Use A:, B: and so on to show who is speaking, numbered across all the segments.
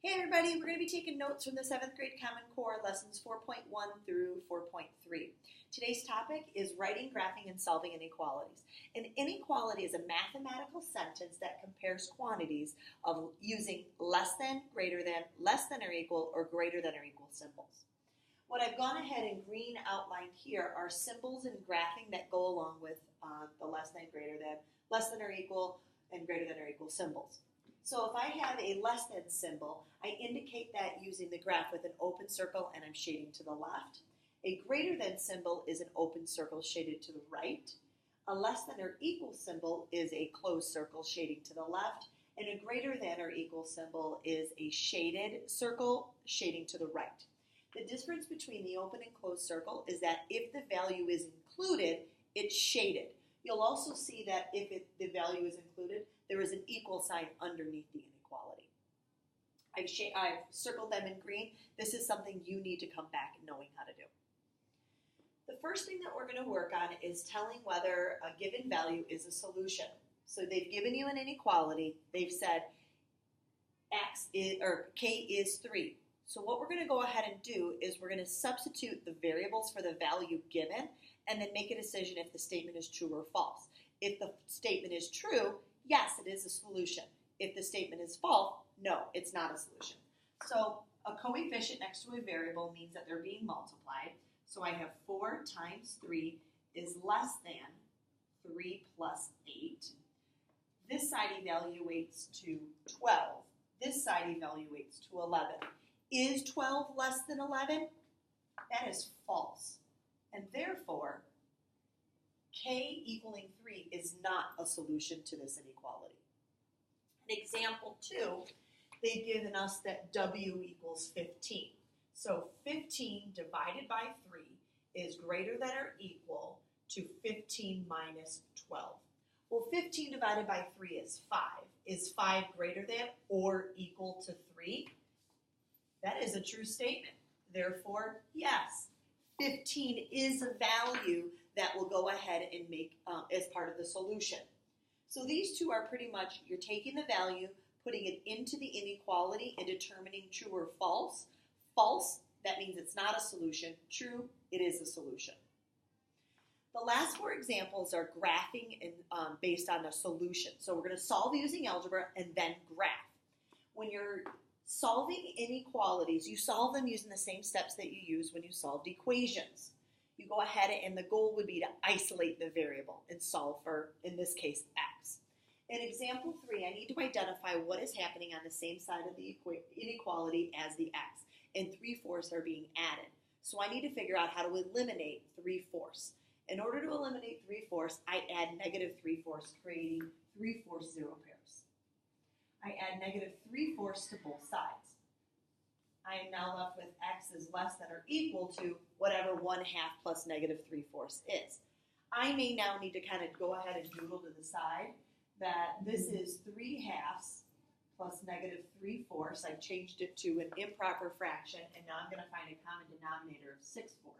A: Hey everybody, we're going to be taking notes from the 7th grade Common Core lessons 4.1 through 4.3. Today's topic is writing, graphing, and solving inequalities. An inequality is a mathematical sentence that compares quantities of using less than, greater than, less than or equal, or greater than or equal symbols. What I've gone ahead and green outlined here are symbols and graphing that go along with the less than, greater than, less than or equal, and greater than or equal symbols. So if I have a less than symbol, I indicate that using the graph with an open circle and I'm shading to the left. A greater than symbol is an open circle shaded to the right. A less than or equal symbol is a closed circle shading to the left. And a greater than or equal symbol is a shaded circle shading to the right. The difference between the open and closed circle is that if the value is included, it's shaded. You'll also see that if the value is included, there is an equal sign underneath the inequality. I've circled them in green. This is something you need to come back knowing how to do. The first thing that we're going to work on is telling whether a given value is a solution. So they've given you an inequality. They've said K is 3. So what we're going to go ahead and do is we're going to substitute the variables for the value given and then make a decision if the statement is true or false. If the statement is true, yes, it is a solution. If the statement is false, no, it's not a solution. So a coefficient next to a variable means that they're being multiplied. So I have 4 times 3 is less than 3 plus 8. This side evaluates to 12. This side evaluates to 11. Is 12 less than 11? That is false. And therefore, K equaling 3 is not a solution to this inequality. In example 2, they've given us that W equals 15. So 15 divided by 3 is greater than or equal to 15 minus 12. Well, 15 divided by 3 is 5. Is 5 greater than or equal to 3? That is a true statement. Therefore, yes, 15 is a value that will go ahead and make as part of the solution. So these two are pretty much, you're taking the value, putting it into the inequality and determining true or false. False, that means it's not a solution. True, it is a solution. The last 4 examples are graphing and based on a solution. So we're going to solve using algebra and then graph. When you're solving inequalities, you solve them using the same steps that you use when you solved equations. You go ahead and the goal would be to isolate the variable and solve for, in this case, x. In example 3, I need to identify what is happening on the same side of the inequality as the x, and 3/4 are being added. So I need to figure out how to eliminate 3/4. In order to eliminate 3/4, I add negative 3/4, creating 3/4 zero pairs. I add negative 3/4 to both sides. I am now left with x is less than or equal to whatever 1/2 plus negative 3/4 is. I may now need to kind of go ahead and doodle to the side that this is 3/2 plus negative 3/4. I changed it to an improper fraction, and now I'm going to find a common denominator of 6/4.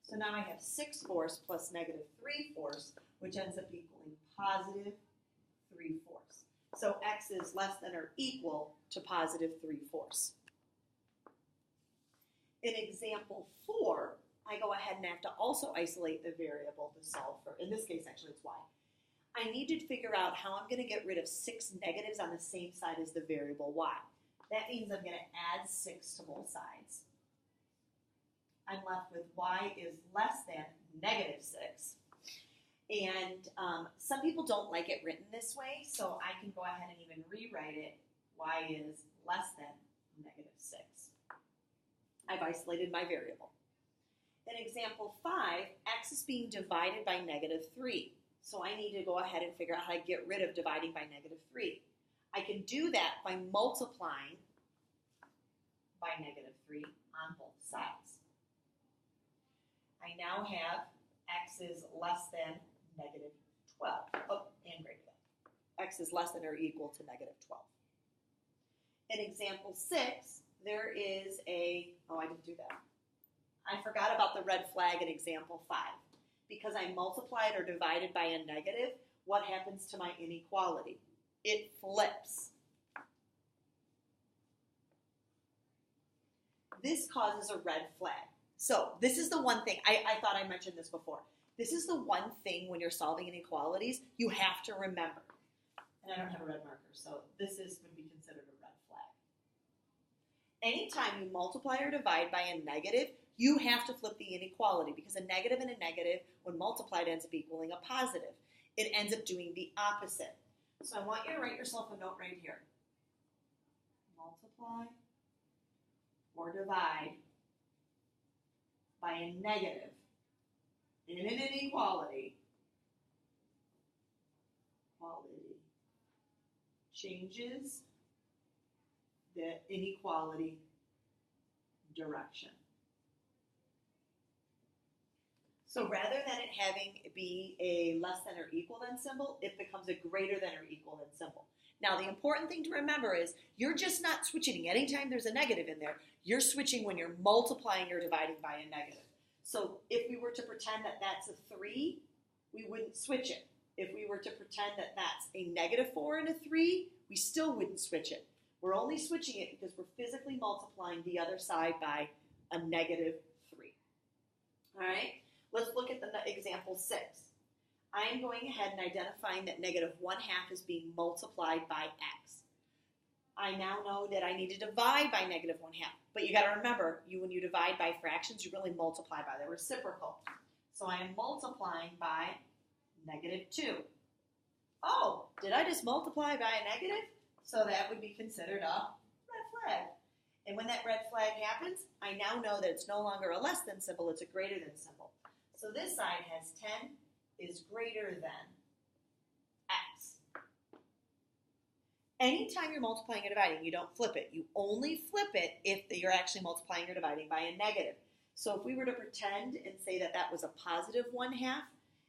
A: So now I have 6/4 plus negative 3/4, which ends up equaling positive 3/4. So x is less than or equal to positive 3/4. In example 4, I go ahead and have to also isolate the variable to solve for, in this case actually it's y. I need to figure out how I'm going to get rid of 6 negatives on the same side as the variable y. That means I'm going to add 6 to both sides. I'm left with y is less than negative 6. And some people don't like it written this way, so I can go ahead and even rewrite it. Y is less than negative 6. I've isolated my variable. In example 5, x is being divided by negative 3. So I need to go ahead and figure out how to get rid of dividing by negative 3. I can do that by multiplying by negative 3 on both sides. I now have x is less than negative 12. Oh, and greater than. X is less than or equal to negative 12. In example 6, there is I didn't do that. I forgot about the red flag in example 5. Because I multiplied or divided by a negative, what happens to my inequality? It flips. this causes a red flag. So this is the one thing, I thought I mentioned this before. This is the one thing when you're solving inequalities you have to remember. And I don't have a red marker, so this is would be considered a red flag. Anytime you multiply or divide by a negative, you have to flip the inequality because a negative and a negative, when multiplied, ends up equaling a positive. It ends up doing the opposite. So I want you to write yourself a note right here. Multiply or divide by a negative in an inequality. Quality changes the inequality direction. So rather than it having be a less than or equal than symbol, it becomes a greater than or equal than symbol. Now, the important thing to remember is you're just not switching anytime there's a negative in there. You're switching when you're multiplying or dividing by a negative. So if we were to pretend that that's a 3, we wouldn't switch it. If we were to pretend that that's a -4 and a 3, we still wouldn't switch it. We're only switching it because we're physically multiplying the other side by a -3. All right, let's look at the example 6. I am going ahead and identifying that -1/2 is being multiplied by x. I now know that I need to divide by -1/2. But you got to remember, when you divide by fractions, you really multiply by the reciprocal. So I am multiplying by -2. Oh, did I just multiply by a negative? So that would be considered a red flag. And when that red flag happens, I now know that it's no longer a less than symbol, it's a greater than symbol. So this side has 10 is greater than x. Anytime you're multiplying or dividing, you don't flip it. You only flip it if you're actually multiplying or dividing by a negative. So if we were to pretend and say that that was a +1/2,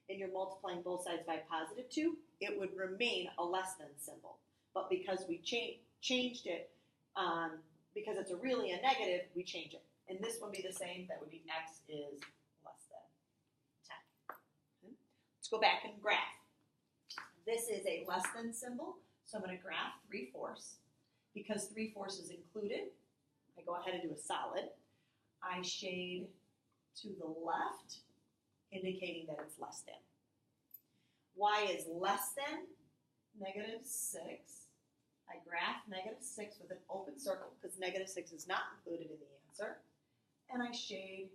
A: and you're multiplying both sides by +2, it would remain a less than symbol. But because we changed it, because it's really a negative, we change it. And this would be the same. That would be x is less than 10. Okay. Let's go back and graph. This is a less than symbol, so I'm going to graph 3/4. Because 3/4 is included, I go ahead and do a solid. I shade to the left, indicating that it's less than. Y is less than -6. I graph -6 with an open circle because -6 is not included in the answer. And I shade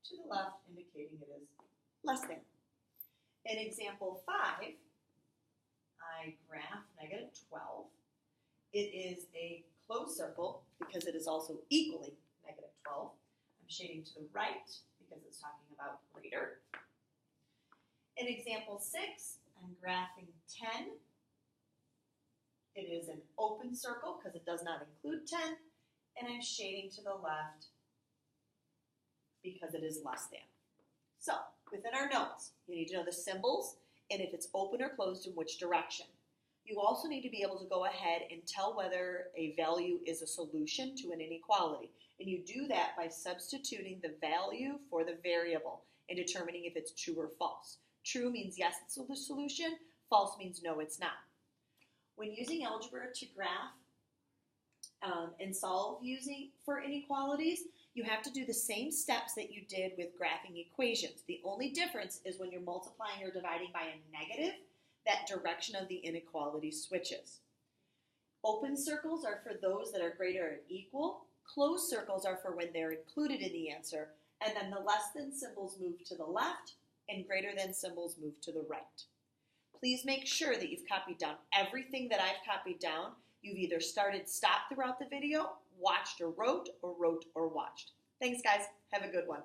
A: to the left, indicating it is less than. In example 5, I graph -12. It is a closed circle because it is also equaling -12. I'm shading to the right because it's talking about greater. In example 6, I'm graphing 10. It is an open circle because it does not include 10, and I'm shading to the left because it is less than. So, within our notes, you need to know the symbols and if it's open or closed in which direction. You also need to be able to go ahead and tell whether a value is a solution to an inequality. And you do that by substituting the value for the variable and determining if it's true or false. True means yes, it's the solution. False means no, it's not. When using algebra to graph and solve for inequalities, you have to do the same steps that you did with graphing equations. The only difference is when you're multiplying or dividing by a negative, that direction of the inequality switches. Open circles are for those that are greater or equal. Closed circles are for when they're included in the answer. And then the less than symbols move to the left and greater than symbols move to the right. Please make sure that you've copied down everything that I've copied down. You've either stopped throughout the video, watched or wrote or watched. Thanks, guys. Have a good one.